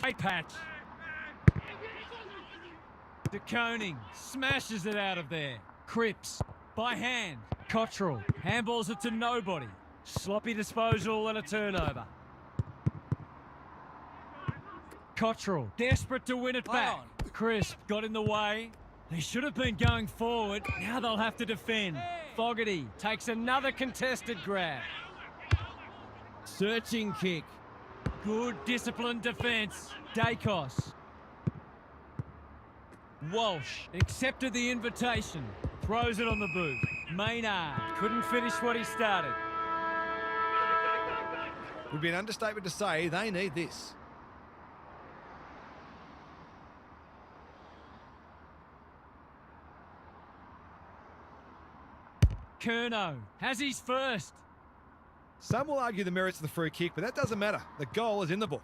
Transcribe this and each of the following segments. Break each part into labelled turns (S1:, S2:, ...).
S1: Great patch. De Koning smashes it out of there. Cripps by hand. Cottrell handballs it to nobody. Sloppy disposal and a turnover. Cottrell desperate to win it back. Crisp got in the way. They should have been going forward. Now they'll have to defend. Fogarty takes another contested grab. Searching kick. Good disciplined defence. Dacos. Walsh accepted the invitation. Throws it on the boot. Maynard couldn't finish what he started.
S2: Would be an understatement to say they need this.
S1: Curnow has his first.
S2: Some will argue the merits of the free kick, but that doesn't matter. The goal is in the book.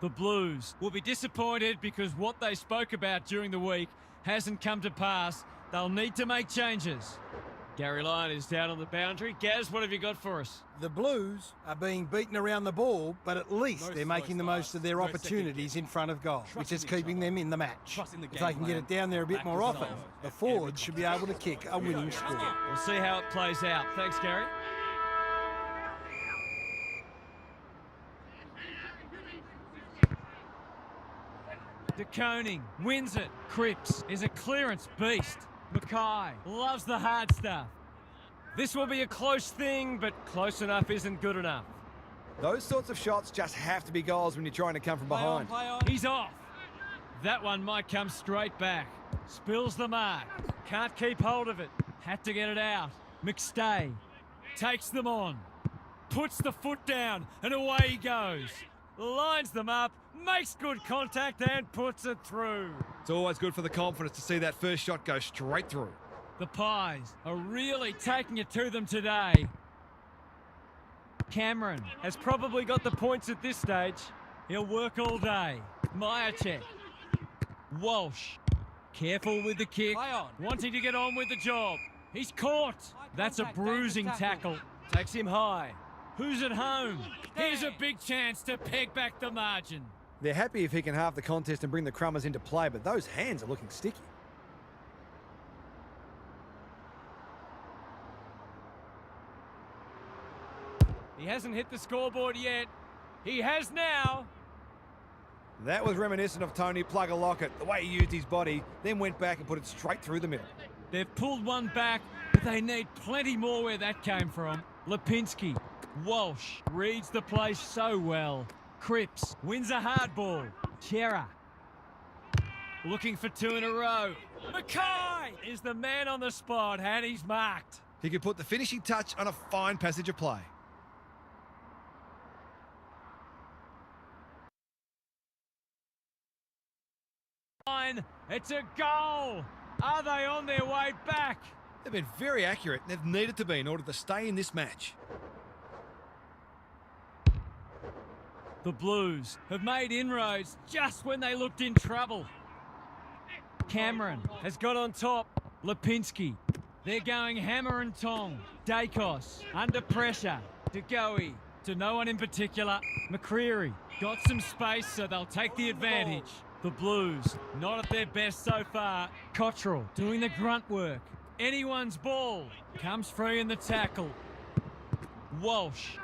S1: The Blues will be disappointed because what they spoke about during the week hasn't come to pass. They'll need to make changes. Gary Lyon is down on the boundary. Gaz, what have you got for us?
S3: The Blues are being beaten around the ball, but at least they're making the most of their opportunities in front of goal, which is keeping them in the match. If they can get it down there a bit more often, the forwards should be able to kick a winning score.
S1: We'll see how it plays out. Thanks, Gary. De Koning wins it. Cripps is a clearance beast. Mackay loves the hard stuff. This will be a close thing, but close enough isn't good enough.
S2: Those sorts of shots just have to be goals when you're trying to come from behind.
S1: He's off. That one might come straight back. Spills the mark. Can't keep hold of it. Had to get it out. McStay takes them on. Puts the foot down and away he goes. Lines them up. Makes good contact and puts it through.
S2: It's always good for the confidence to see that first shot go straight through.
S1: The Pies are really taking it to them today. Cameron has probably got the points at this stage. He'll work all day. Myercheck. Walsh. Careful with the kick. Wanting to get on with the job. He's caught. That's a bruising tackle. Takes him high. Who's at home? Here's a big chance to peg back the margin.
S2: They're happy if he can halve the contest and bring the Crummers into play, but those hands are looking sticky.
S1: He hasn't hit the scoreboard yet. He has now.
S2: That was reminiscent of Tony Plugger-Lockett, the way he used his body, then went back and put it straight through the middle.
S1: They've pulled one back, but they need plenty more where that came from. Lipinski. Walsh reads the play so well. Cripps wins a hard ball. Chera looking for two in a row. Mackay is the man on the spot and he's marked.
S2: He could put the finishing touch on a fine passage of play.
S1: It's a goal. Are they on their way back?
S2: They've been very accurate and they've needed to be in order to stay in this match.
S1: The Blues have made inroads just when they looked in trouble. Cameron has got on top. Lipinski. They're going hammer and tong. Dacos under pressure. DeGoey to no one in particular. McCreary got some space, so they'll take the advantage. The Blues not at their best so far. Cottrell doing the grunt work. Anyone's ball. Comes free in the tackle. Walsh.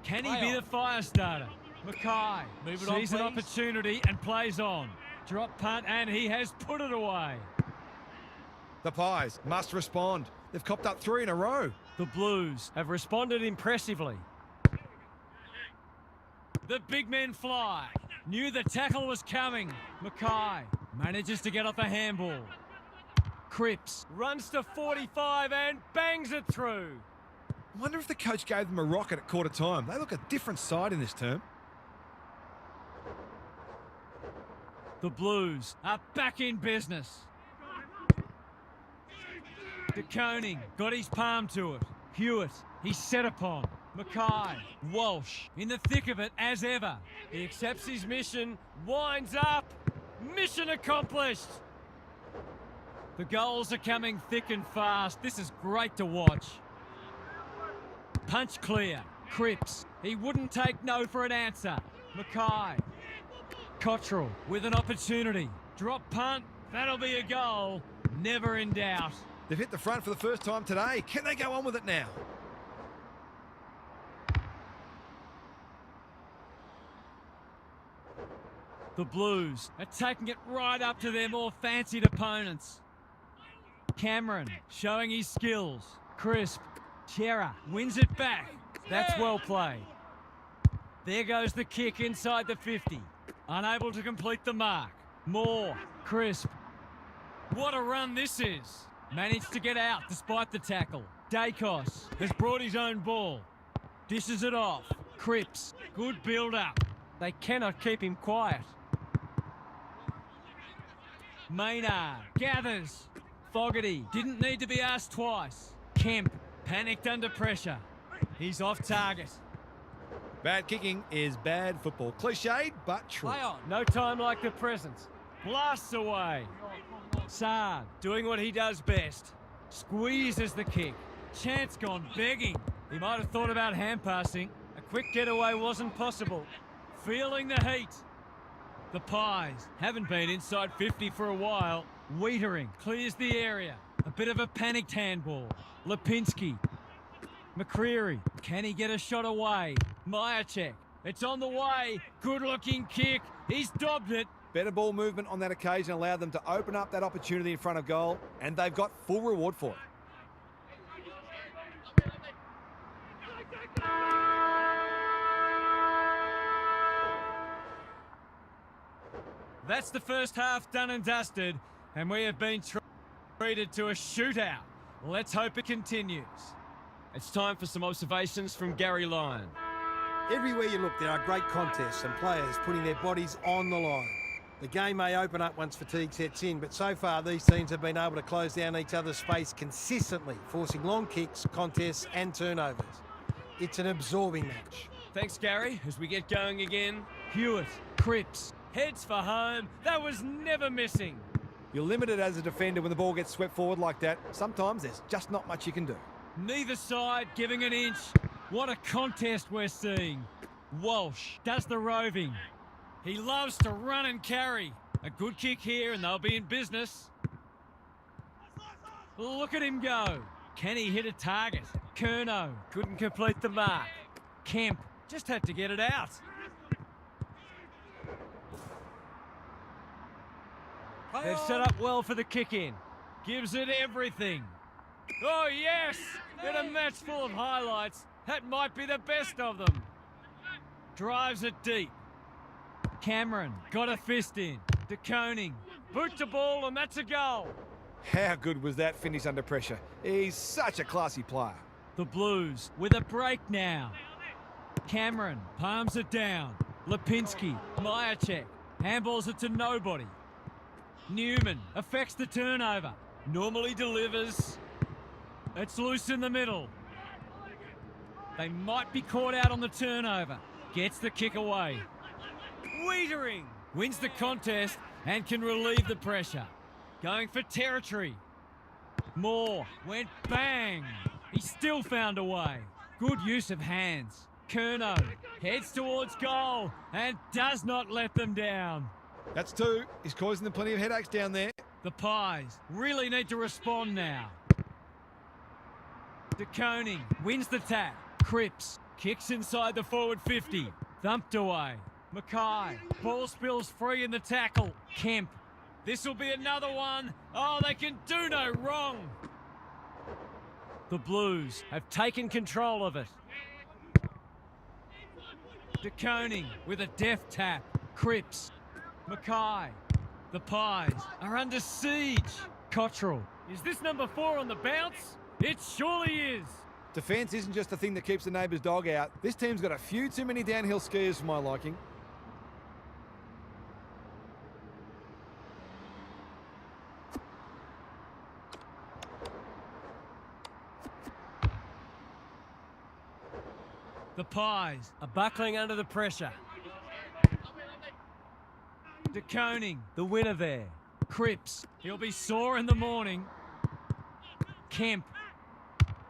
S1: Can he be the fire starter? Mackay sees an opportunity and plays on. Drop punt and he has put it away.
S2: The Pies must respond. They've copped up 3 in a row.
S1: The Blues have responded impressively. The big men fly. Knew the tackle was coming. Mackay manages to get off a handball. Cripps runs to 45 and bangs it through.
S2: I wonder if the coach gave them a rocket at quarter time. They look a different side in this term.
S1: The Blues are back in business. De Koning got his palm to it. Hewitt, he's set upon. Mackay, Walsh, in the thick of it as ever. He accepts his mission, winds up. Mission accomplished. The goals are coming thick and fast. This is great to watch. Punch clear. Cripps, he wouldn't take no for an answer. Mackay. Cottrell with an opportunity. Drop punt. That'll be a goal. Never in doubt.
S2: They've hit the front for the first time today. Can they go on with it now?
S1: The Blues are taking it right up to their more fancied opponents. Cameron showing his skills. Crisp. Chera wins it back. That's well played. There goes the kick inside the 50. Unable to complete the mark. Moore. Crisp. What a run this is. Managed to get out despite the tackle. Dacos has brought his own ball. Dishes it off. Cripps. Good build-up. They cannot keep him quiet. Maynard gathers. Fogarty didn't need to be asked twice. Kemp panicked under pressure. He's off target.
S2: Bad kicking is bad football. Cliched, but true.
S1: Play on. No time like the present. Blasts away. Saad doing what he does best. Squeezes the kick. Chance gone begging. He might have thought about hand passing. A quick getaway wasn't possible. Feeling the heat. The Pies haven't been inside 50 for a while. Wiedering clears the area. A bit of a panicked handball. Lipinski. McCreary. Can he get a shot away? Myercheck. It's on the way. Good looking kick. He's dobbed it.
S2: Better ball movement on that occasion allowed them to open up that opportunity in front of goal, and they've got full reward for it.
S1: That's the first half done and dusted, and we have been treated to a shootout. Let's hope it continues. It's time for some observations from Gary Lyon.
S3: Everywhere you look, there are great contests and players putting their bodies on the line. The game may open up once fatigue sets in, but so far these teams have been able to close down each other's space consistently, forcing long kicks, contests and turnovers. It's an absorbing match.
S1: Thanks, Gary. As we get going again, Hewitt, Cripps, heads for home. That was never missing.
S2: You're limited as a defender when the ball gets swept forward like that. Sometimes there's just not much you can do.
S1: Neither side giving an inch. What a contest we're seeing. Walsh does the roving. He loves to run and carry. A good kick here and they'll be in business. Look at him go. Can he hit a target? Curnow couldn't complete the mark. Kemp just had to get it out. They've set up well for the kick in. Gives it everything. Oh yes! In a match full of highlights, that might be the best of them. Drives it deep. Cameron got a fist in. De Koning boot the ball and that's a goal.
S2: How good was that finish under pressure? He's such a classy player.
S1: The Blues with a break now. Cameron palms it down. Lipinski, Myercheck, handballs it to nobody. Newman affects the turnover. Normally delivers. It's loose in the middle. They might be caught out on the turnover. Gets the kick away. Wiedering wins the contest and can relieve the pressure. Going for territory. Moore went bang. He still found a way. Good use of hands. Curnow heads towards goal and does not let them down.
S2: That's two. He's causing them plenty of headaches down there.
S1: The Pies really need to respond now. De Koning wins the tap. Cripps kicks inside the forward 50. Thumped away. Mackay. Ball spills free in the tackle. Kemp. This will be another one. Oh, they can do no wrong. The Blues have taken control of it. De Koning with a deft tap. Cripps. Mackay. The Pies are under siege. Cottrell. Is this number 4 on the bounce? It surely is.
S2: Defence isn't just the thing that keeps the neighbour's dog out. This team's got a few too many downhill skiers for my liking.
S1: The Pies are buckling under the pressure. De Koning, the winner there. Cripps, he'll be sore in the morning. Kemp.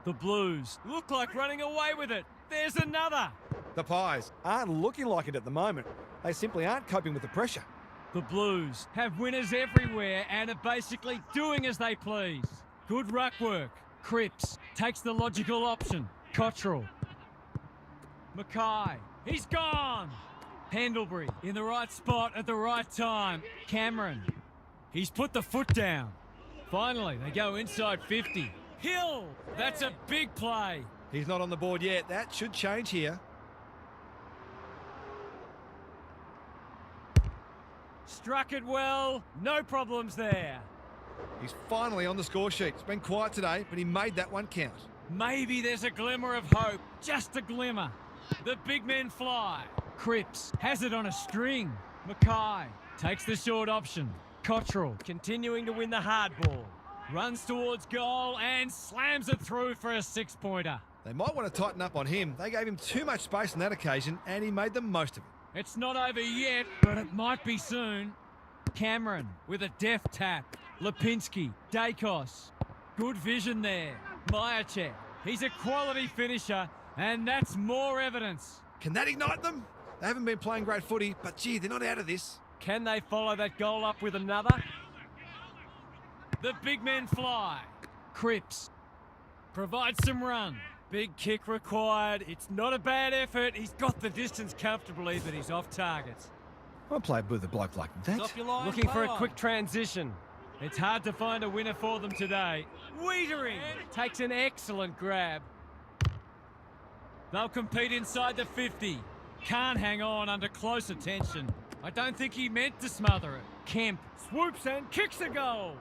S1: The Blues look like running away with it. There's another.
S2: The Pies aren't looking like it at the moment. They simply aren't coping with the pressure.
S1: The Blues have winners everywhere and are basically doing as they please. Good ruck work. Cripps takes the logical option. Cottrell. Mackay. He's gone. Pendlebury in the right spot at the right time. Cameron. He's put the foot down. Finally, they go inside 50. Hill. That's a big play.
S2: He's not on the board yet. That should change here.
S1: Struck it well. No problems there.
S2: He's finally on the score sheet. It's been quiet today, but he made that one count.
S1: Maybe there's a glimmer of hope. Just a glimmer. The big men fly. Cripps has it on a string. Mackay takes the short option. Cottrell continuing to win the hard ball. Runs towards goal and slams it through for a 6-pointer.
S2: They might want to tighten up on him. They gave him too much space on that occasion, and he made the most of it.
S1: It's not over yet, but it might be soon. Cameron with a deft tap. Lipinski, Dacos. Good vision there. Myercheck. He's a quality finisher, and that's more evidence.
S2: Can that ignite them? They haven't been playing great footy, but gee, they're not out of this.
S1: Can they follow that goal up with another? The big men fly. Cripps provides some run. Big kick required. It's not a bad effort. He's got the distance comfortably, but he's off target.
S2: I played with a bloke like that.
S1: Looking for a quick transition. It's hard to find a winner for them today. Wiedering takes an excellent grab. They'll compete inside the 50. Can't hang on under close attention. I don't think he meant to smother it. Kemp swoops and kicks a goal.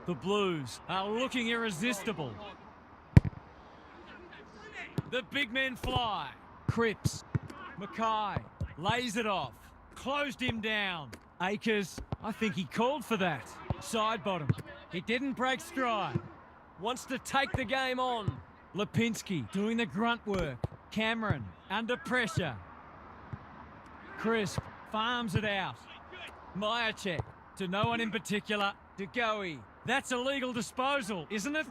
S1: The Blues are looking irresistible. The big men fly. Cripps. Mackay lays it off. Closed him down. Akers, I think he called for that. Side bottom. He didn't break stride. Wants to take the game on. Lipinski doing the grunt work. Cameron under pressure. Crisp farms it out. Myercheck to no one in particular. De Goey. That's a legal disposal, isn't it?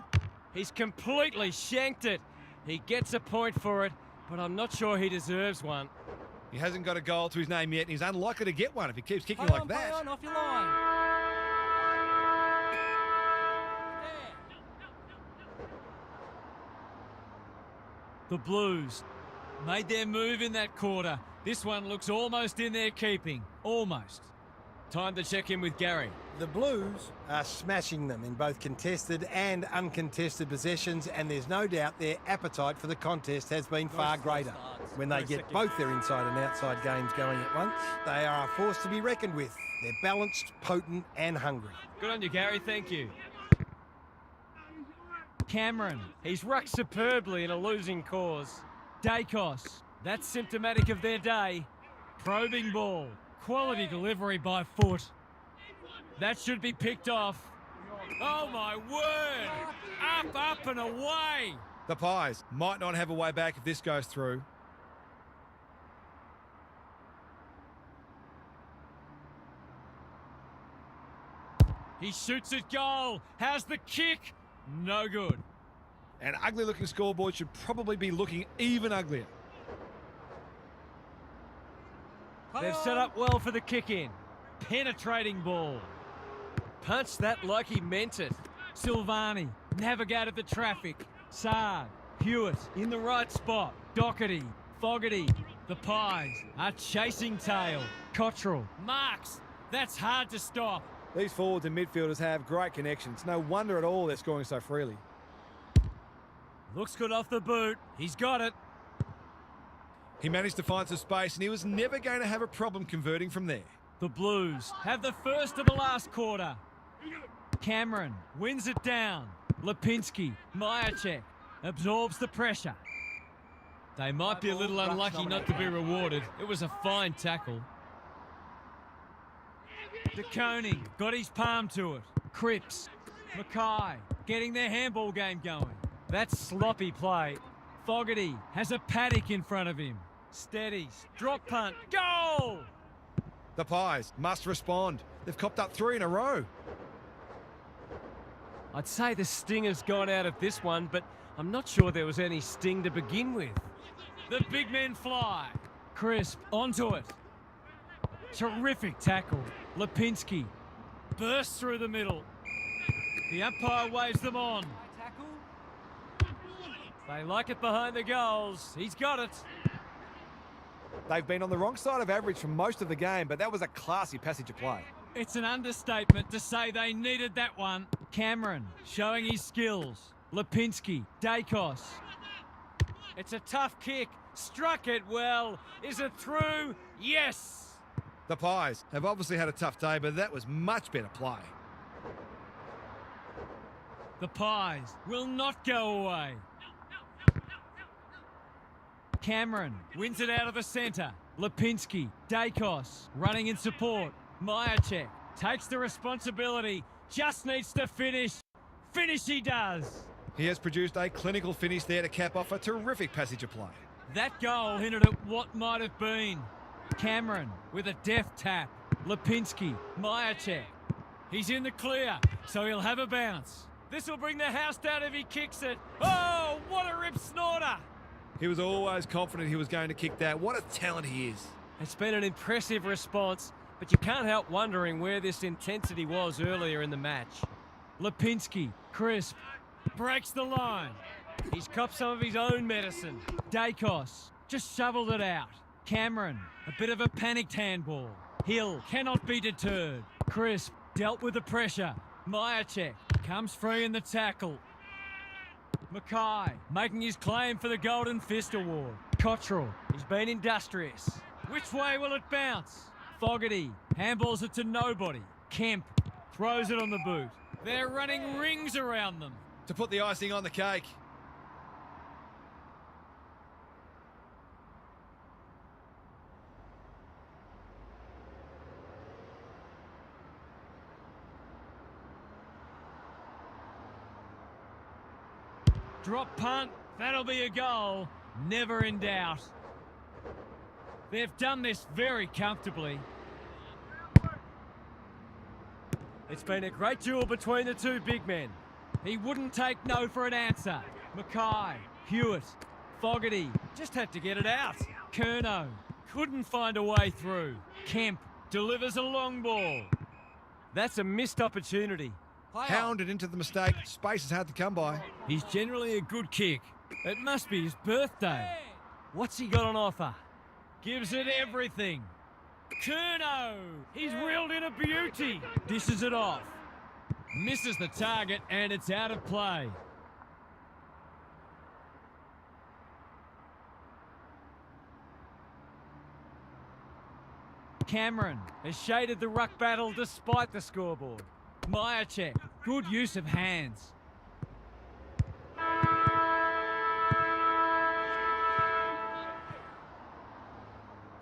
S1: He's completely shanked it. He gets a point for it, but I'm not sure he deserves one.
S2: He hasn't got a goal to his name yet, and he's unlikely to get one if he keeps kicking like that.
S1: Play on, off your line. The Blues made their move in that quarter. This one looks almost in their keeping. Almost. Time to check in with Gary.
S3: The Blues are smashing them in both contested and uncontested possessions, and there's no doubt their appetite for the contest has been far greater. When they get both their inside and outside games going at once, they are a force to be reckoned with. They're balanced, potent and hungry.
S1: Good on you, Gary. Thank you. Cameron. He's rucked superbly in a losing cause. Dacos. That's symptomatic of their day. Probing ball. Quality delivery by foot. That should be picked off. Oh, my word. Up and away.
S2: The Pies might not have a way back if this goes through.
S1: He shoots at goal. How's the kick? No good.
S2: An ugly-looking scoreboard should probably be looking even uglier.
S1: They've set up well for the kick-in. Penetrating ball. Punched that like he meant it. Silvani navigated the traffic. Sard, Hewitt in the right spot. Doherty, Fogarty. The Pies are chasing tail. Cottrell, Marks. That's hard to stop.
S2: These forwards and midfielders have great connections. No wonder at all they're scoring so freely.
S1: Looks good off the boot. He's got it.
S2: He managed to find some space, and he was never going to have a problem converting from there.
S1: The Blues have the first of the last quarter. Cameron wins it down. Lipinski, Myercheck absorbs the pressure. They might be a little unlucky not to be rewarded. It was a fine tackle. De Koning got his palm to it. Cripps, Mackay getting their handball game going. That's sloppy play. Fogarty has a paddock in front of him. Steadies, drop punt, goal!
S2: The Pies must respond. They've copped up 3 in a row.
S1: I'd say the sting has gone out of this one, but I'm not sure there was any sting to begin with. The big men fly. Crisp onto it. Terrific tackle. Lipinski bursts through the middle. The umpire waves them on. They like it behind the goals. He's got it.
S2: They've been on the wrong side of average for most of the game, but that was a classy passage of play.
S1: It's an understatement to say they needed that one. Cameron showing his skills. Lipinski, Dacos. It's a tough kick. Struck it well. Is it through? Yes.
S2: The Pies have obviously had a tough day, but that was much better play.
S1: The Pies will not go away. Cameron wins it out of the centre. Lipinski, Dacos running in support. Myercheck takes the responsibility. Just needs to finish. Finish he does.
S2: He has produced a clinical finish there to cap off a terrific passage of play.
S1: That goal hinted at what might have been. Cameron with a deft tap. Lipinski, Myercheck. He's in the clear, so he'll have a bounce. This will bring the house down if he kicks it. Oh, what a rip snorter.
S2: He was always confident he was going to kick that. What a talent he is.
S4: It's been an impressive response, but you can't help wondering where this intensity was earlier in the match.
S1: Lipinski, crisp, breaks the line. He's copped some of his own medicine. Dacos just shoveled it out. Cameron, a bit of a panicked handball. Hill cannot be deterred. Crisp dealt with the pressure. Myercheck comes free in the tackle. Mackay making his claim for the Golden Fist Award. Cottrell, he's been industrious. Which way will it bounce? Fogarty handballs it to nobody. Kemp throws it on the boot. They're running rings around them.
S2: To put the icing on the cake.
S1: Drop punt, that'll be a goal. Never in doubt. They've done this very comfortably.
S4: It's been a great duel between the two big men.
S1: He wouldn't take no for an answer. Mackay, Hewitt, Fogarty just had to get it out. Curnow couldn't find a way through. Kemp delivers a long ball.
S4: That's a missed opportunity.
S2: Hounded into the mistake. Space is hard to come by.
S1: He's generally a good kick. It must be his birthday.
S4: What's he got on offer?
S1: Gives it everything. Curnow! He's reeled in a beauty. Dishes it off. Misses the target and it's out of play. Cameron has shaded the ruck battle despite the scoreboard. Myercheck, good use of hands.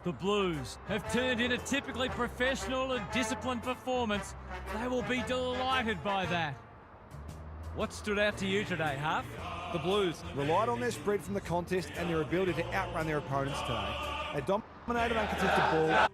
S1: The Blues have turned in a typically professional and disciplined performance. They will be delighted by that.
S4: What stood out to you today, Huff?
S2: The Blues relied on their spread from the contest and their ability to outrun their opponents today. They dominated uncontested ball.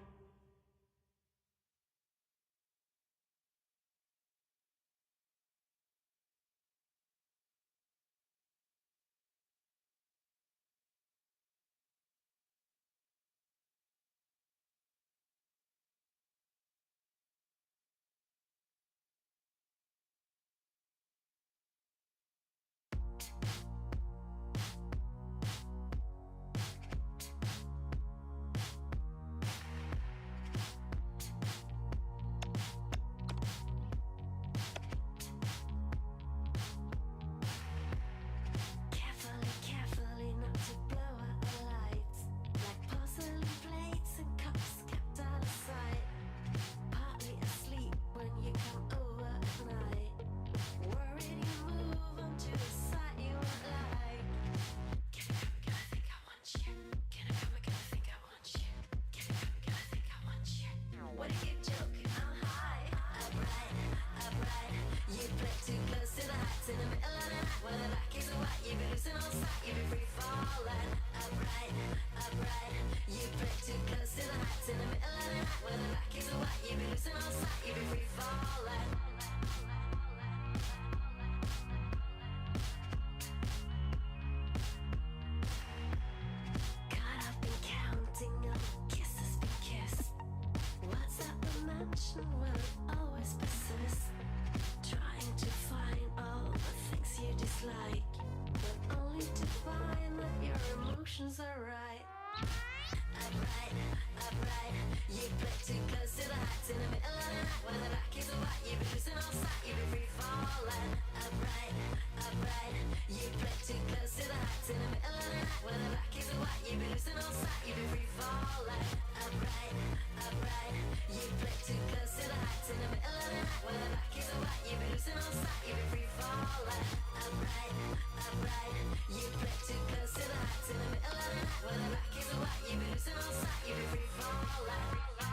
S5: emotions are right. Upright, upright. You play too close to the heights in the middle of the night. When the back is white, you be losing all sight, you be free falling. Upright, upright. You play too close to the heights in the middle of the night. When the back is white, you be losing all sight, you be free falling. Upright, upright. You play too close to the heights in the middle of the night. When the back is white, you be losing all sight, you be free falling. Upright, upright.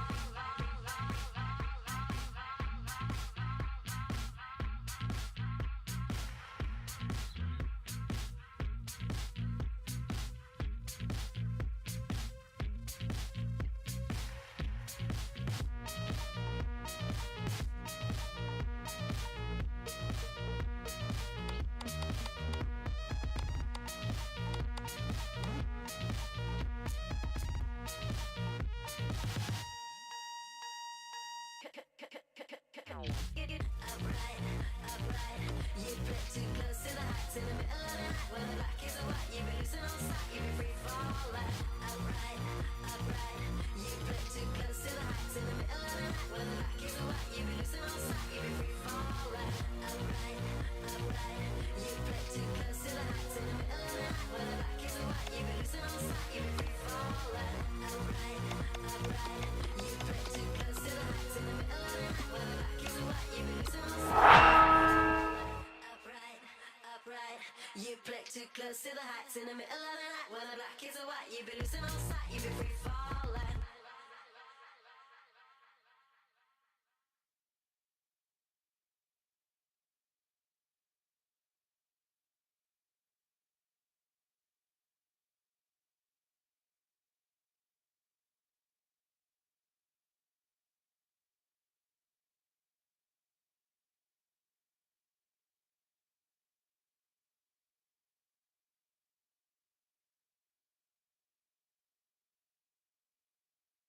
S5: You play too close to the heights in the middle of the night. When the back is white, you be losing all sight, you be free falling. Upright, upright. You play too close to the heights in the middle of the night. When the back is white, you be losing all sight, you be free falling. Upright, upright. You play too close to the heights in the middle of the night. When the back is white, you be losing all sight, you be free falling. Upright, upright. You play too close to the heights in the middle of the night.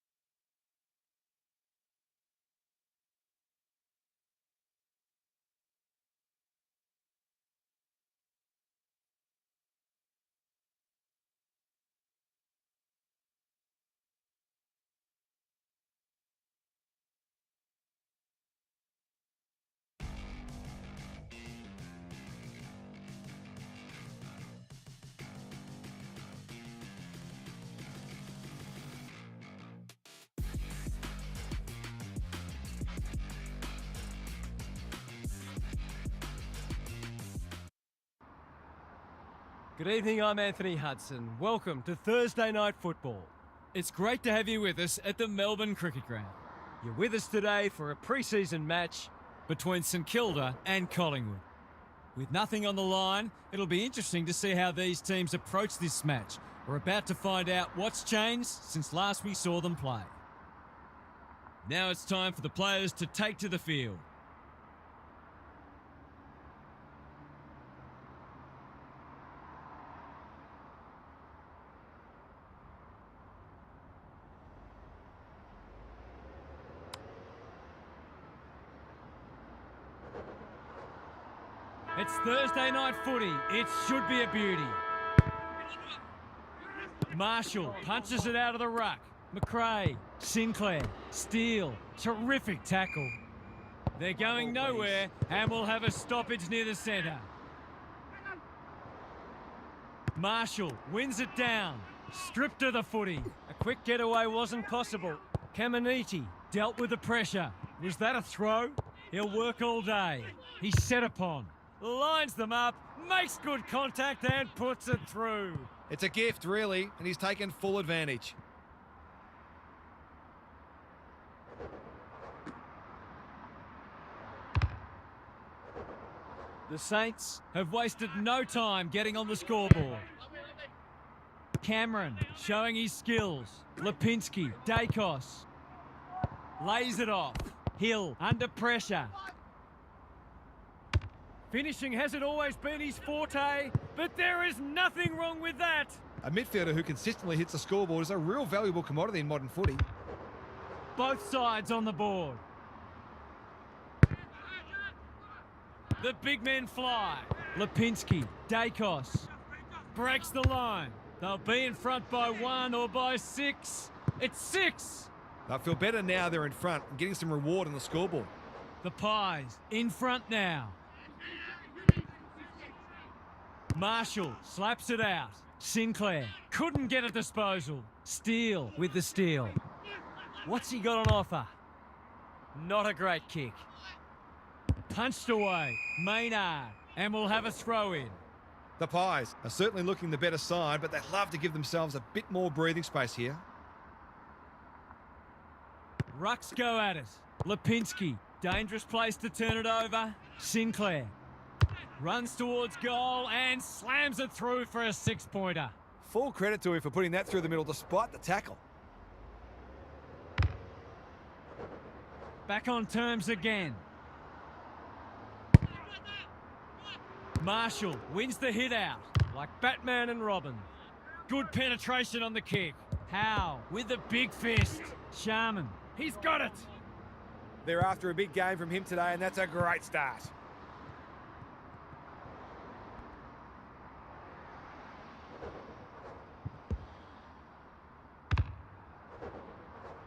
S5: When the back is white, you be losing all sight, you be free falling. Upright, upright. You play too close to the heights in the middle of the night. When the back is white, you be losing all sight. Upright, upright. You play too close to the heights in the middle of the night. When the black is white, you be losing all sight, you be free falling.
S4: Good evening, I'm Anthony Hudson. Welcome to Thursday Night Football.
S1: It's great to have you with us at the Melbourne Cricket Ground.
S4: You're with us today for a pre-season match
S1: Between St Kilda and Collingwood. With nothing on the line, it'll be interesting to see how these teams approach this match. We're about to find out what's changed since last we saw them play. Now it's time for the players to take to the field. It's Thursday night footy. It should be a beauty. Marshall punches it out of the ruck. McRae, Sinclair, Steele, terrific tackle. They're going nowhere and will have a stoppage near the centre. Marshall wins it down. Stripped of the footy.
S4: A quick getaway wasn't possible. Caminiti
S1: Dealt with the pressure. Was that a throw? He'll work all day. He's set upon. Lines them up, makes good contact and puts it through.
S2: It's a gift, really, and he's taken full advantage.
S1: The Saints have wasted no time getting on the scoreboard. Cameron showing his skills. Lipinski, Dacos. Lays it off. Hill under pressure. Finishing hasn't always been his forte, but there is nothing wrong with that.
S2: A midfielder who consistently hits the scoreboard is a real valuable commodity in modern footy.
S1: Both sides on the board. The big men fly. Lipinski, Dacos. Breaks the line. They'll be in front by 1 or by 6. It's 6.
S2: They'll feel better now they're in front and getting some reward on the scoreboard.
S1: The Pies in front now. Marshall slaps it out. Sinclair couldn't get a disposal. Steele with the steal.
S4: What's he got on offer? Not a great kick.
S1: Punched away. Maynard. And we'll have a throw in.
S2: The Pies are certainly looking the better side, but they'd love to give themselves a bit more breathing space here.
S1: Rucks go at it. Lipinski. Dangerous place to turn it over. Sinclair. Runs towards goal and slams it through for a 6-pointer.
S2: Full credit to him for putting that through the middle despite the tackle.
S1: Back on terms again. Marshall wins the hit out.
S4: Like Batman and Robin.
S1: Good penetration on the kick. Howe with the big fist. Sharman. He's got it.
S2: They're after a big game from him today, and that's a great start.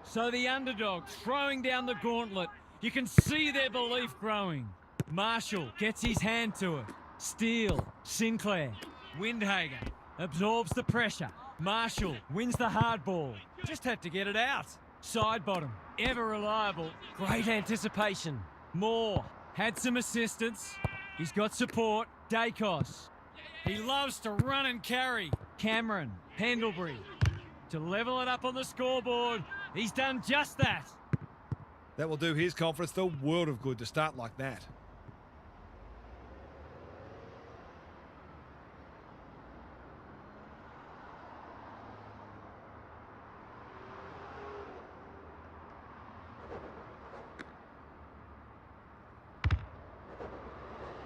S1: So the underdogs throwing down the gauntlet. You can see their belief growing. Marshall gets his hand to it. Steele, Sinclair, Windhager absorbs the pressure. Marshall wins the hard ball. Just had to get it out. Side bottom, ever reliable.
S4: Great anticipation.
S1: Moore had some assistance. He's got support. Dacos. He loves to run and carry. Cameron, Pendlebury. To level it up on the scoreboard. He's done just that.
S2: That will do his confidence the world of good to start like that.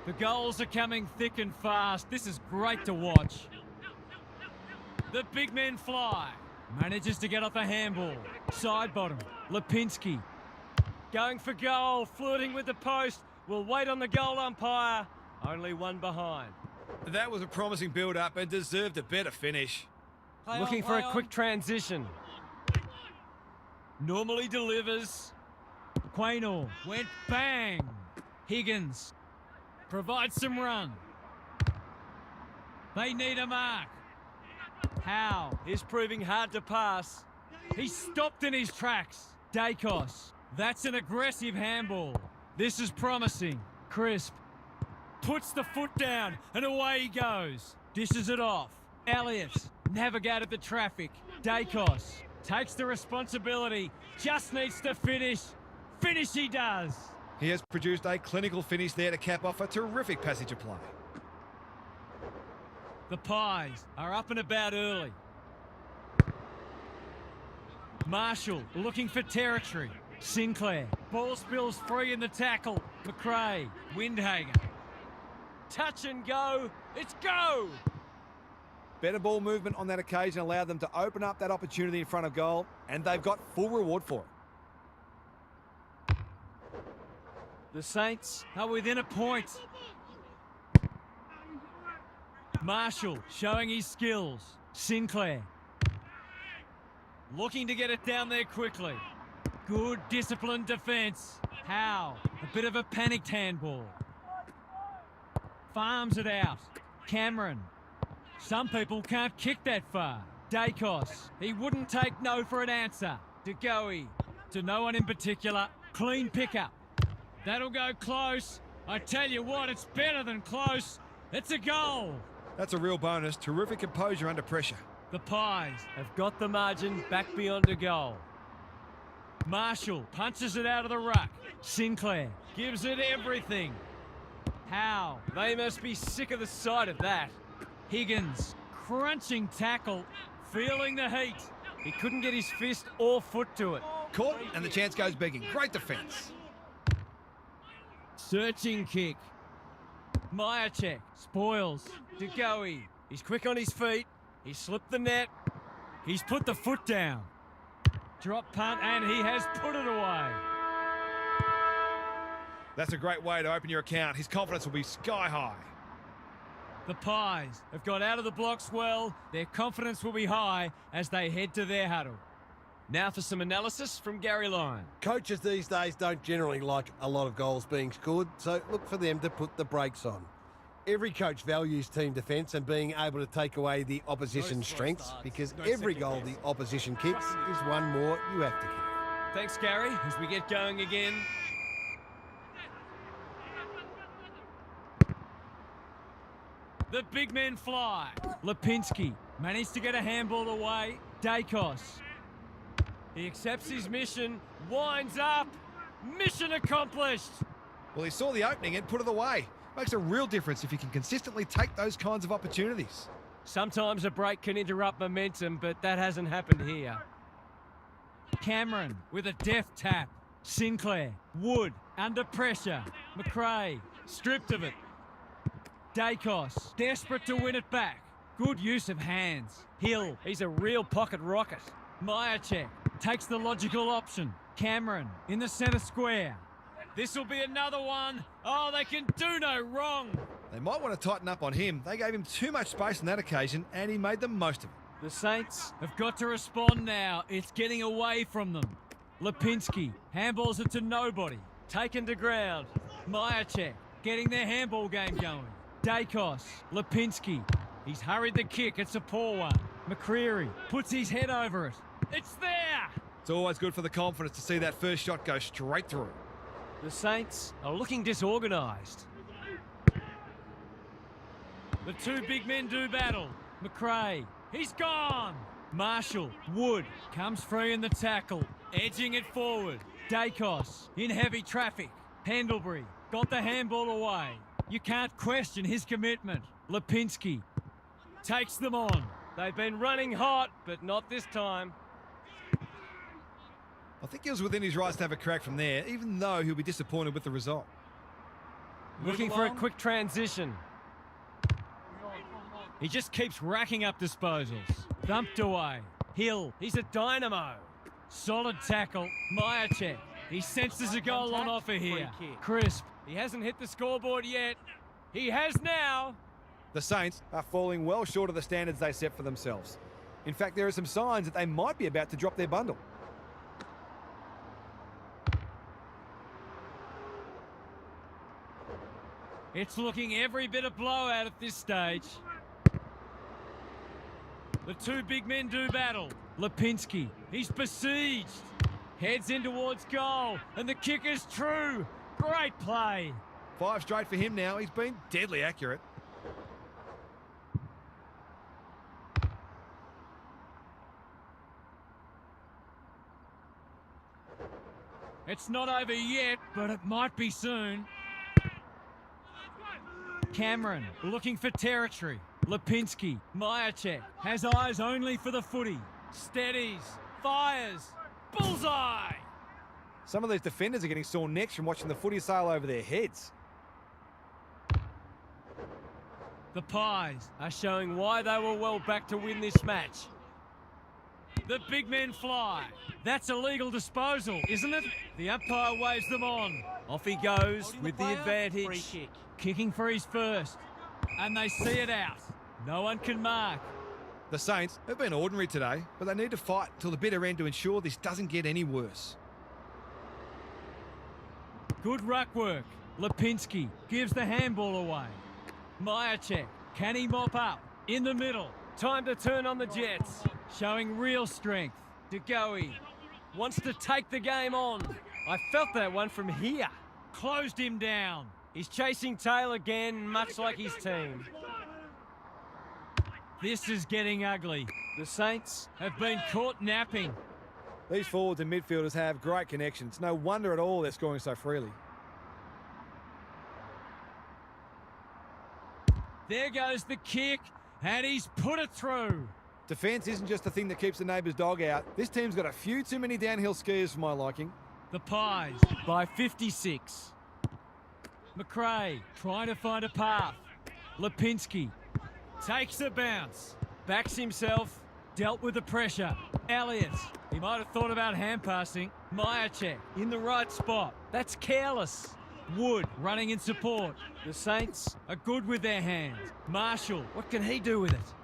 S1: The goals are coming thick and fast. This is great to watch. The big men fly. Manages to get off a handball. Side bottom. Lipinski.
S4: Going for goal, flirting with the post. Will wait on the goal umpire. Only one behind.
S2: That was a promising build-up and deserved a better finish.
S4: Looking for a quick transition.
S1: Normally delivers. Quaynor went bang. Higgins provides some run. They need a mark. Howe
S4: is proving hard to pass.
S1: He stopped in his tracks. Dacos. That's an aggressive handball. This is promising. Crisp puts the foot down and away he goes. Dishes it off. Elliott navigated the traffic. Dacos takes the responsibility. Just needs to finish. Finish he does.
S2: He has produced a clinical finish there to cap off a terrific passage of play.
S1: The Pies are up and about early. Marshall looking for territory. Sinclair. Ball spills free in the tackle. McRae. Windhager. Touch and go. It's go!
S2: Better ball movement on that occasion allowed them to open up that opportunity in front of goal, and they've got full reward for it.
S1: The Saints are within a point. Marshall showing his skills. Sinclair. Looking to get it down there quickly. Good disciplined defence. Howe. A bit of a panicked handball. Farms it out. Cameron. Some people can't kick that far. Dacos. He wouldn't take no for an answer. DeGoey. To no one in particular. Clean pickup. That'll go close. I tell you what, it's better than close. It's a goal.
S2: That's a real bonus. Terrific composure under pressure.
S1: The Pies
S4: have got the margin back beyond a goal.
S1: Marshall punches it out of the ruck. Sinclair gives it everything. Howe.
S4: They must be sick of the sight of that.
S1: Higgins. Crunching tackle. Feeling the heat.
S4: He couldn't get his fist or foot to it.
S2: Caught, and the chance goes begging. Great defence.
S1: Searching kick. Myercheck. Spoils. DeGoey.
S4: He's quick on his feet. He slipped the net.
S1: He's put the foot down. Drop punt, and he has put it away.
S2: That's a great way to open your account. His confidence will be sky high.
S1: The Pies have got out of the blocks well. Their confidence will be high as they head to their huddle.
S4: Now for some analysis from Gary Lyon.
S3: Coaches these days don't generally like a lot of goals being scored, so look for them to put the brakes on. Every coach values team defence and being able to take away the opposition's strengths, because every goal the opposition kicks is one more you have to kick.
S4: Thanks, Gary, as we get going again.
S1: The big men fly. Lipinski managed to get a handball away. Dacos.
S4: He accepts his mission, winds up, mission accomplished.
S2: Well, he saw the opening and put it away. Makes a real difference if you can consistently take those kinds of opportunities.
S4: Sometimes a break can interrupt momentum, but that hasn't happened here.
S1: Cameron with a deft tap. Sinclair. Wood under pressure. McRae stripped of it. Dacos desperate to win it back. Good use of hands. Hill.
S4: He's a real pocket rocket.
S1: Myercheck takes the logical option. Cameron in the centre square. This will be another one. Oh, they can do no wrong.
S2: They might want to tighten up on him. They gave him too much space on that occasion, and he made the most of it.
S1: The Saints have got to respond now. It's getting away from them. Lipinski handballs it to nobody.
S4: Taken to ground.
S1: Myercheck getting their handball game going. Dacos. Lipinski. He's hurried the kick. It's a poor one. McCreary puts his head over it. It's there!
S2: It's always good for the confidence to see that first shot go straight through.
S4: The Saints are looking disorganised.
S1: The two big men do battle. McRae, he's gone! Marshall, Wood, comes free in the tackle, edging it forward. Dacos, in heavy traffic. Pendlebury, got the handball away. You can't question his commitment. Lipinski takes them on.
S4: They've been running hot, but not this time.
S2: I think he was within his rights to have a crack from there, even though he'll be disappointed with the result.
S4: Looking for a quick transition.
S1: He just keeps racking up disposals. Thumped away. Hill, he's a dynamo. Solid tackle. Myercheck. He senses a goal on offer here. Crisp.
S4: He hasn't hit the scoreboard yet. He has now.
S2: The Saints are falling well short of the standards they set for themselves. In fact, there are some signs that they might be about to drop their bundle.
S1: It's looking every bit a blowout at this stage. The two big men do battle. Lipinski, he's besieged. Heads in towards goal, and the kick is true. Great play.
S2: 5 straight for him now. He's been deadly accurate.
S1: It's not over yet, but it might be soon. Cameron looking for territory. Lipinski, Myercheck has eyes only for the footy. Steadies, fires, bullseye!
S2: Some of these defenders are getting sore necks from watching the footy sail over their heads.
S1: The Pies are showing why they were well back to win this match. The big men fly. That's a legal disposal, isn't it? The umpire waves them on. Off he goes with the advantage. Kicking for his first. And they see it out. No one can mark.
S2: The Saints have been ordinary today, but they need to fight till the bitter end to ensure this doesn't get any worse.
S1: Good ruck work. Lipinski gives the handball away. Myercheck, can he mop up? In the middle.
S4: Time to turn on the Jets.
S1: Showing real strength. DeGoey
S4: Wants to take the game on. I felt that one from here.
S1: closed him down.
S4: He's chasing tail again, much like his team.
S1: This is getting ugly. The Saints have been caught napping.
S2: These forwards and midfielders have great connections. No wonder at all they're scoring so freely.
S1: There goes the kick, and he's put it through.
S2: Defence isn't just the thing that keeps the neighbour's dog out. This team's got a few too many downhill skiers for my liking.
S1: The Pies by 56. McRae trying to find a path. Lipinski takes a bounce. Backs himself. Dealt with the pressure. Elliott. He might have thought about hand passing. Myercheck in the right spot. That's careless. Wood running in support. The Saints are good with their hands. Marshall, what can he do with it?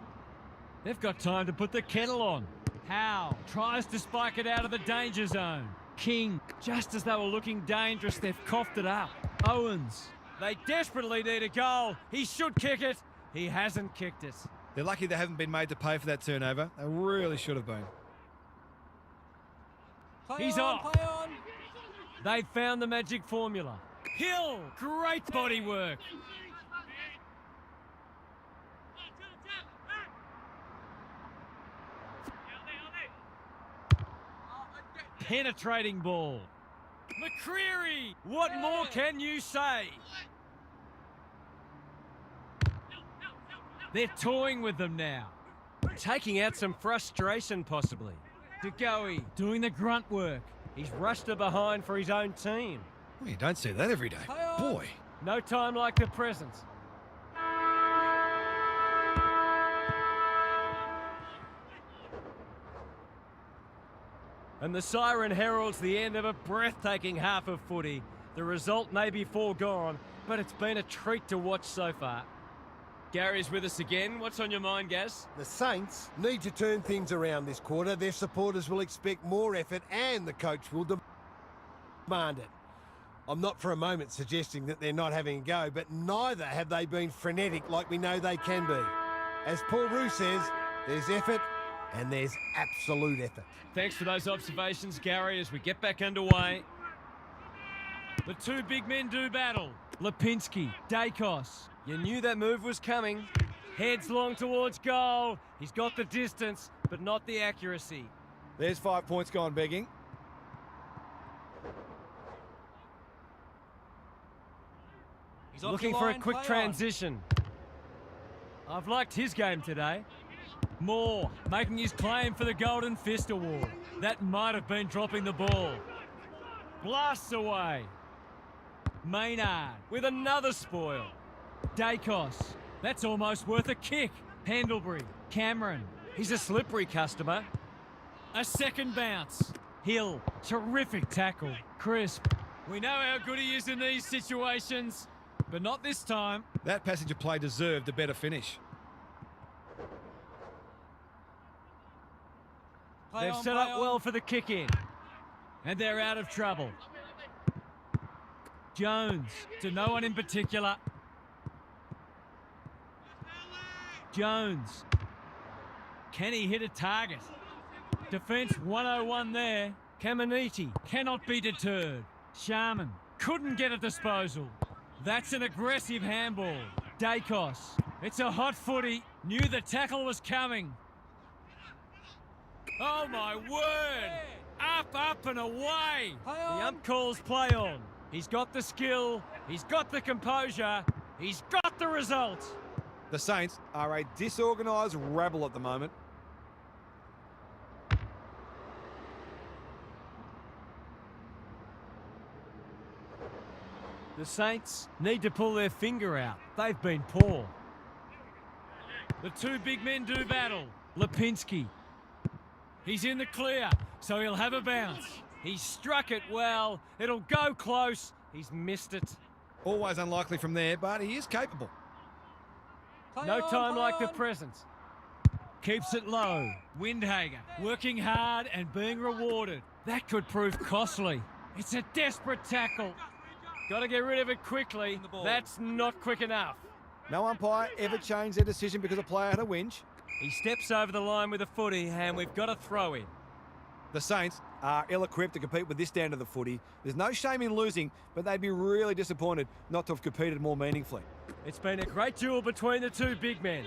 S1: They've got time to put the kettle on. Howe tries to spike it out of the danger zone. King, just as they were looking dangerous, they've coughed it up. Owens, they desperately need a goal. He should kick it. He hasn't kicked it.
S2: They're lucky they haven't been made to pay for that turnover. They really should have been.
S1: He's off. They've found the magic formula. Hill, great body work. Penetrating ball. McCreary, what more can you say? They're toying with them now.
S4: Taking out some frustration, possibly.
S1: DeGoey doing the grunt work.
S4: He's rushed her behind for his own team.
S2: Well, you don't see that every day. Boy.
S4: No time like the present. And the siren heralds the end of a breathtaking half of footy. The result may be foregone, but it's been a treat to watch so far. Gary's with us again. What's on your mind, Gaz?
S3: The Saints need to turn things around this quarter. Their supporters will expect more effort and the coach will demand it. I'm not for a moment suggesting that they're not having a go, but neither have they been frenetic like we know they can be. As Paul Roux says, there's effort and there's absolute effort.
S1: Thanks for those observations, Gary, as we get back underway. The two big men do battle. Lipinski, Dacos.
S4: You knew that move was coming.
S1: Heads long towards goal. He's got the distance, but not the accuracy.
S2: There's 5 points gone begging.
S4: He's looking for a quick transition.
S1: I've liked his game today. Moore making his claim for the Golden Fist Award. That might have been dropping the ball. Blasts away. Maynard with another spoil. Dacos. That's almost worth a kick. Pendlebury. Cameron.
S4: He's a slippery customer.
S1: A second bounce. Hill. Terrific tackle. Crisp. We know how good he is in these situations, but not this time.
S2: That passage of play deserved a better finish.
S1: They've set up well for the kick in. And they're out of trouble. Jones to no one in particular. Jones. Can he hit a target? Defence 101 there. Caminiti cannot be deterred. Sharman couldn't get a disposal. That's an aggressive handball. Dacos. It's a hot footy. Knew the tackle was coming. Oh my word! Up and away! The ump calls play on. He's got the skill, he's got the composure, he's got the result.
S2: The Saints are a disorganised rabble at the moment.
S1: The Saints need to pull their finger out. They've been poor. The two big men do battle. Lipinski. He's in the clear, so he'll have a bounce. He's struck it well. It'll go close. He's missed it.
S2: Always unlikely from there, but he is capable.
S1: No time like the present. Keeps it low. Windhager working hard and being rewarded. That could prove costly. It's a desperate tackle. Got to get rid of it quickly. That's not quick enough.
S2: No umpire ever changed their decision because a player had a whinge.
S1: He steps over the line with a footy and we've got a throw in.
S2: The Saints are ill-equipped to compete with this standard of the footy. There's no shame in losing, but they'd be really disappointed not to have competed more meaningfully.
S1: It's been a great duel between the two big men.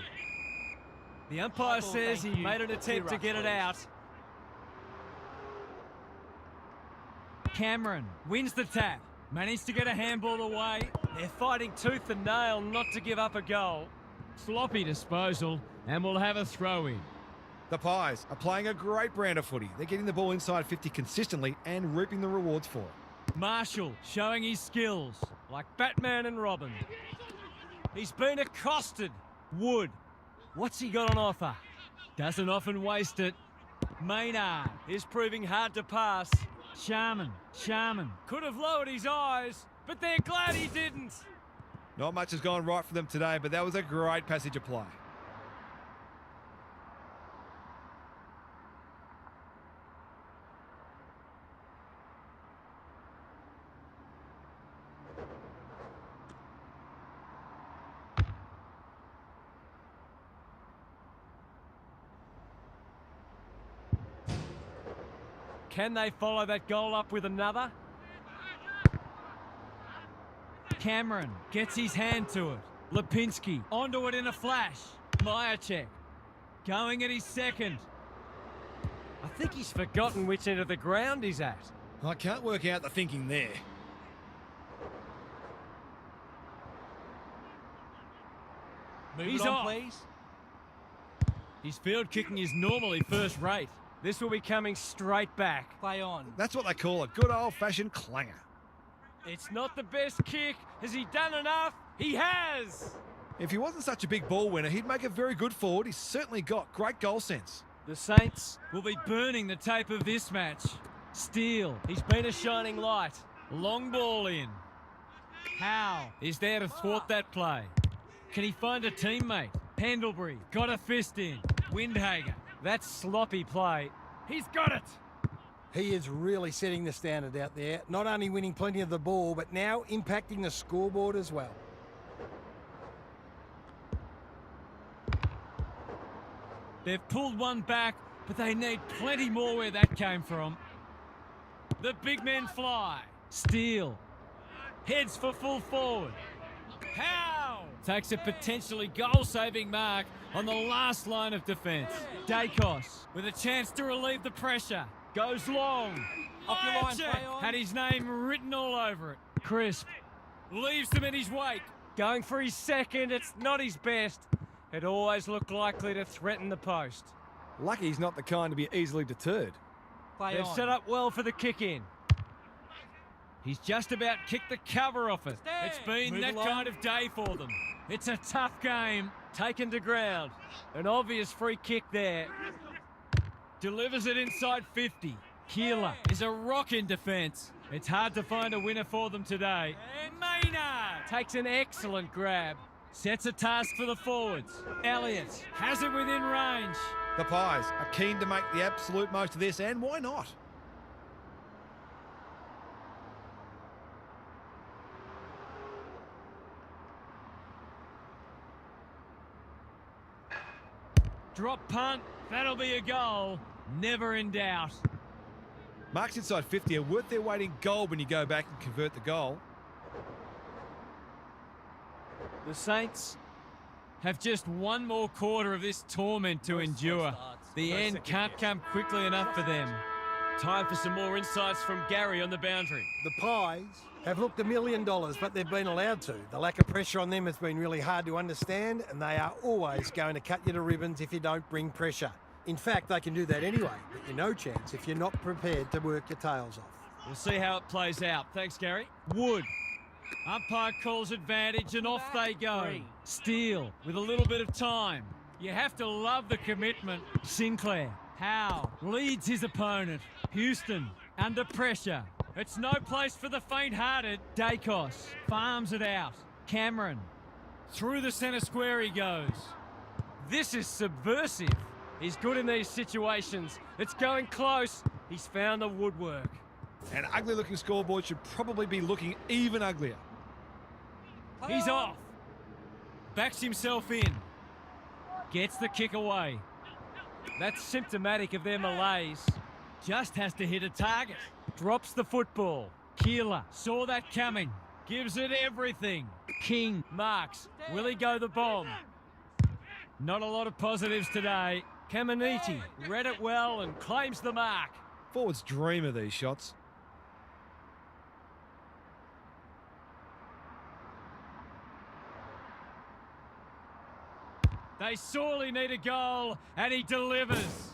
S1: The umpire says he made an attempt to get it out. Cameron wins the tap. Managed to get a handball away. They're fighting tooth and nail not to give up a goal. Sloppy disposal, and we'll have a throw in.
S2: The Pies are playing a great brand of footy. They're getting the ball inside 50 consistently and reaping the rewards for it.
S1: Marshall showing his skills, like Batman and Robin. He's been accosted. Wood, what's he got on offer? Doesn't often waste it. Maynard is proving hard to pass. Sharman could have lowered his eyes. but they're glad he didn't.
S2: Not much has gone right for them today, but that was a great passage of play.
S4: Can they follow that goal up with another?
S1: Cameron gets his hand to it. Lipinski onto it in a flash. Myercheck going at his second.
S4: I think he's forgotten which end of the ground he's at.
S2: I can't work out the thinking there.
S1: He's off. Please. His field kicking is normally first rate.
S4: This will be coming straight back.
S1: Play on.
S2: That's what they call a good old-fashioned clanger.
S4: It's not the best kick. Has he done enough? He has!
S2: If he wasn't such a big ball winner, he'd make a very good forward. He's certainly got great goal sense.
S1: The Saints will be burning the tape of this match. Steele, he's been a shining light. Long ball in. Howe is there to thwart that play. Can he find a teammate? Pendlebury got a fist in. Windhager.
S4: That's sloppy play.
S1: He's got it.
S3: He is really setting the standard out there, not only winning plenty of the ball, but now impacting the scoreboard as well.
S1: They've pulled one back, but they need plenty more where that came from. The big men fly. Steele heads for full forward. Howe takes a potentially goal-saving mark on the last line of defence. Dacos with a chance to relieve the pressure. Goes long. Off your line, play on. Had his name written all over it. Crisp leaves them in his wake.
S4: Going for his second. It's not his best. It always looked likely to threaten the post.
S2: Lucky he's not the kind to be easily deterred.
S4: They've set up well for the kick-in.
S1: He's just about kicked the cover off it. It's been that kind of day for them. It's a tough game.
S4: Taken to ground. An obvious free kick there.
S1: Delivers it inside 50. Keeler is a rock in defence. It's hard to find a winner for them today. And Maynard
S4: takes an excellent grab.
S1: Sets a task for the forwards. Elliott has it within range.
S2: The Pies are keen to make the absolute most of this, and why not?
S1: Drop punt, that'll be a goal. Never in doubt.
S2: Marks inside 50 are worth their weight in gold when you go back and convert the goal.
S1: The Saints have just one more quarter of this torment to endure. The end can't come quickly enough for them.
S4: Time for some more insights from Gary on the boundary.
S3: The Pies have looked $1 million, but they've been allowed to. The lack of pressure on them has been really hard to understand, and they are always going to cut you to ribbons if you don't bring pressure. In fact, they can do that anyway, but you're no chance if you're not prepared to work your tails off.
S1: We'll see how it plays out. Thanks, Gary. Wood. Umpire calls advantage and off they go. Steele with a little bit of time. You have to love the commitment. Sinclair. Howe leads his opponent. Houston under pressure. It's no place for the faint-hearted. Dacos farms it out. Cameron through the centre square he goes.
S4: This is subversive. He's good in these situations. It's going close. He's found the woodwork.
S2: An ugly-looking scoreboard should probably be looking even uglier.
S1: He's off. Backs himself in. Gets the kick away.
S4: That's symptomatic of their malaise.
S1: Just has to hit a target.
S4: Drops the football.
S1: Keeler saw that coming. Gives it everything. King marks. Will he go the bomb? Not a lot of positives today. Caminiti read it well and claims the mark.
S2: Forwards dream of these shots.
S1: They sorely need a goal, and he delivers.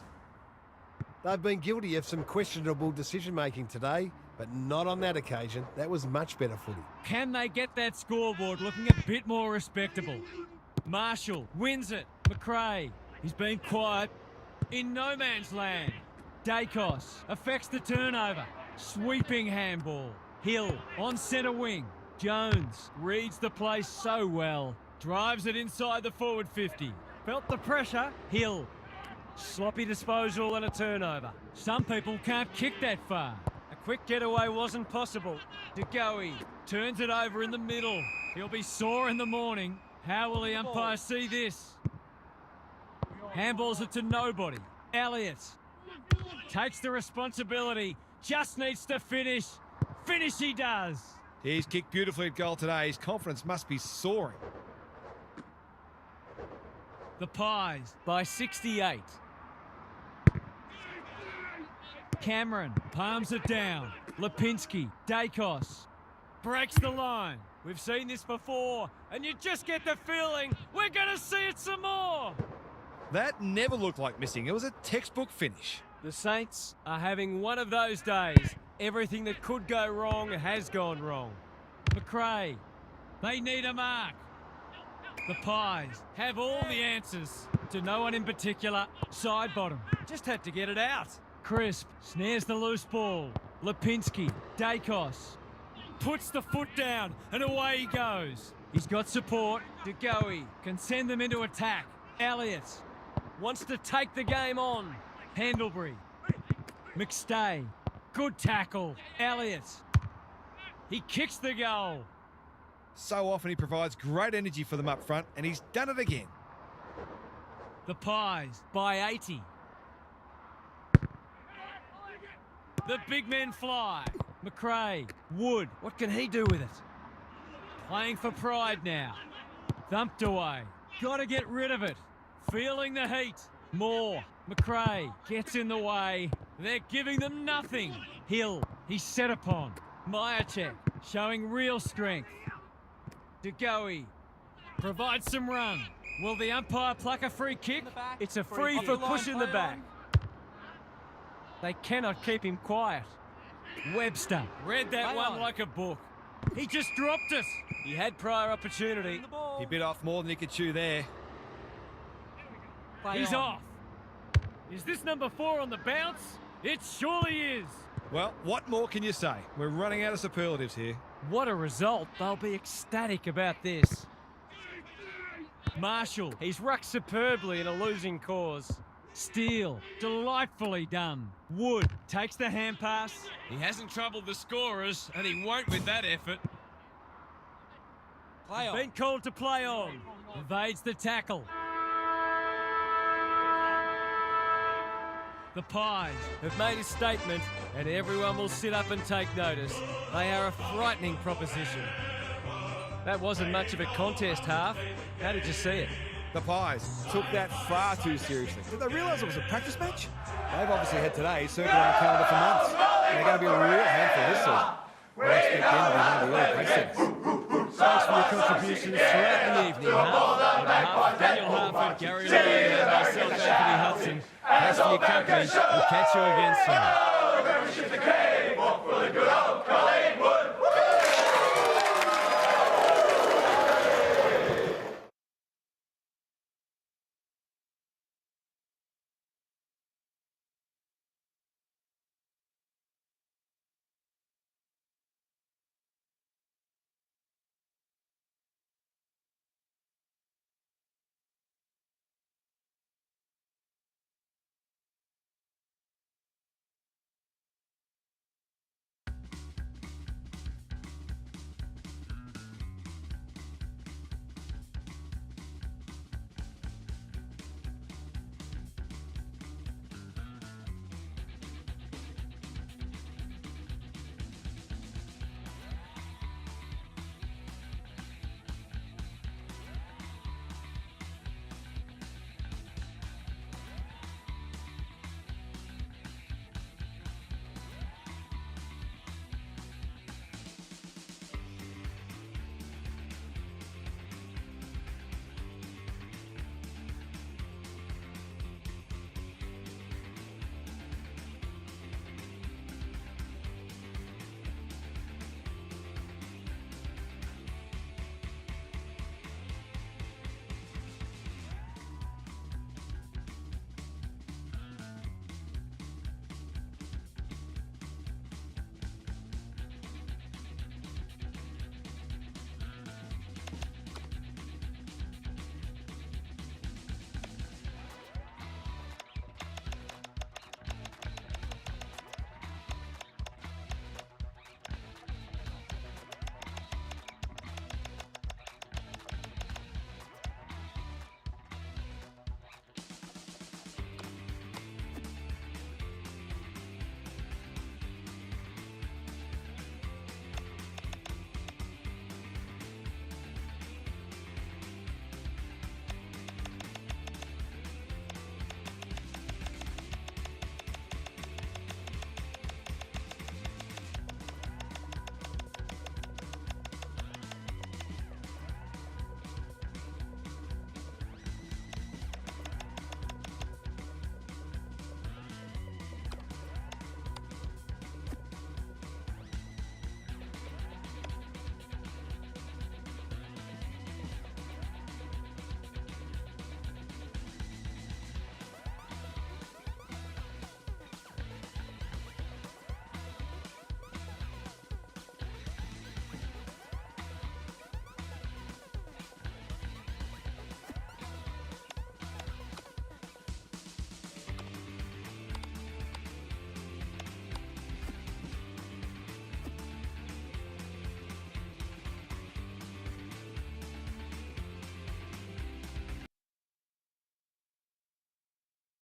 S3: They've been guilty of some questionable decision-making today, but not on that occasion. That was much better footy.
S1: Can they get that scoreboard looking a bit more respectable? Marshall wins it. McRae, he's been quiet. In no man's land. Dacos affects the turnover. Sweeping handball. Hill on centre wing. Jones reads the play so well. Drives it inside the forward 50. Felt the pressure. Hill. Sloppy disposal and a turnover. Some people can't kick that far. A quick getaway wasn't possible. De Goey turns it over in the middle. He'll be sore in the morning. How will the umpire see this? Handballs it to nobody. Elliott takes the responsibility. Just needs to finish. Finish he does.
S2: He's kicked beautifully at goal today. His confidence must be soaring.
S1: The Pies by 68. Cameron palms it down. Lipinski, Dacos breaks the line. We've seen this before, and you just get the feeling we're going to see it some more.
S2: That never looked like missing. It was a textbook finish.
S4: The Saints are having one of those days. Everything that could go wrong has gone wrong.
S1: McRae, they need a mark. The Pies have all the answers. To no one in particular. Side bottom. Just had to get it out. Crisp snares the loose ball. Lipinski, Dacos puts the foot down and away he goes. He's got support. De Goey can send them into attack. Elliott wants to take the game on. Pendlebury. McStay. Good tackle. Elliott. He kicks the goal.
S2: So often he provides great energy for them up front, and he's done it again.
S1: The Pies by 80. The big men fly. McRae. Wood. What can he do with it? Playing for pride now. Thumped away. Got to get rid of it. Feeling the heat. Moore. McRae gets in the way. They're giving them nothing. Hill. He's set upon. Myercheck showing real strength. De Goey provides some run. Will the umpire pluck a free kick? It's a free for push in the back. They cannot keep him quiet. Webster read that one like a book. He just dropped it. He had prior opportunity.
S2: He bit off more than he could chew there.
S1: He's off. Is this number 4 on the bounce? It surely is.
S2: Well, what more can you say? We're running out of superlatives here.
S1: What a result. They'll be ecstatic about this. Marshall, he's rucked superbly in a losing cause. Steele, delightfully done. Wood takes the hand pass.
S4: He hasn't troubled the scorers, and he won't with that effort.
S1: Been called to play on. Evades the tackle. The Pies have made a statement, and everyone will sit up and take notice. They are a frightening proposition. That wasn't much of a contest, Half. How did you see it?
S2: The Pies took that far too seriously. Did they realise it was a practice match? They've obviously had today circled on the calendar for months. And they're going to be a real handful this season. I expect them to be one of the early pace.
S1: Thanks for your contributions throughout the evening, Half. On behalf of Daniel Harford, Gary Lyon, and myself, Anthony Hudson, thanks for your company. We'll catch you again soon.